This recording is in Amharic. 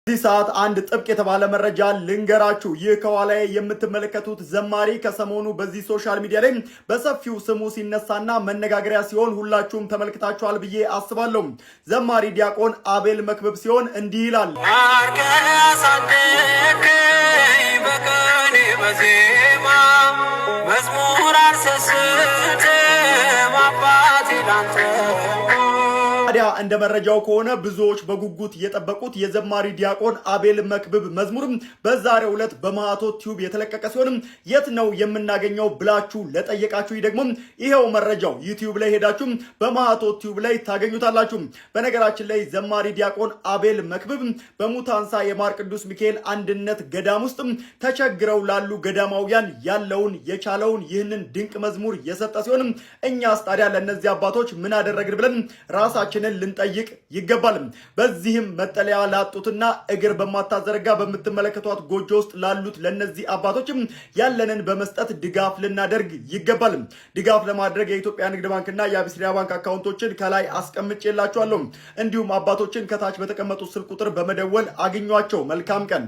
በዚህ ሰዓት አንድ ጥብቅ የተባለ መረጃ ልንገራችሁ። ይህ ከኋላዬ የምትመለከቱት ዘማሪ ከሰሞኑ በዚህ ሶሻል ሚዲያ ላይ በሰፊው ስሙ ሲነሳና መነጋገሪያ ሲሆን ሁላችሁም ተመልክታችኋል ብዬ አስባለሁ። ዘማሪ ዲያቆን አቤል መክብብ ሲሆን እንዲህ ይላል። ታዲያ እንደ መረጃው ከሆነ ብዙዎች በጉጉት የጠበቁት የዘማሪ ዲያቆን አቤል መክብብ መዝሙርም በዛሬው ዕለት በማቶት ቲዩብ የተለቀቀ ሲሆን የት ነው የምናገኘው ብላችሁ ለጠየቃችሁ ደግሞ ይሄው መረጃው ዩቲዩብ ላይ ሄዳችሁ በማቶት ቲዩብ ላይ ታገኙታላችሁ። በነገራችን ላይ ዘማሪ ዲያቆን አቤል መክብብ በሙታንሳ የማር ቅዱስ ሚካኤል አንድነት ገዳም ውስጥ ተቸግረው ላሉ ገዳማውያን ያለውን የቻለውን ይህንን ድንቅ መዝሙር የሰጠ ሲሆን እኛስ ታዲያ ለእነዚህ አባቶች ምን አደረግን ብለን ራሳችን ልንጠይቅ ይገባል። በዚህም መጠለያ ላጡትና እግር በማታዘረጋ በምትመለከቷት ጎጆ ውስጥ ላሉት ለነዚህ አባቶችም ያለንን በመስጠት ድጋፍ ልናደርግ ይገባል። ድጋፍ ለማድረግ የኢትዮጵያ ንግድ ባንክና የአቢሲኒያ ባንክ አካውንቶችን ከላይ አስቀምጬላችኋለሁ። እንዲሁም አባቶችን ከታች በተቀመጡት ስልክ ቁጥር በመደወል አግኟቸው። መልካም ቀን።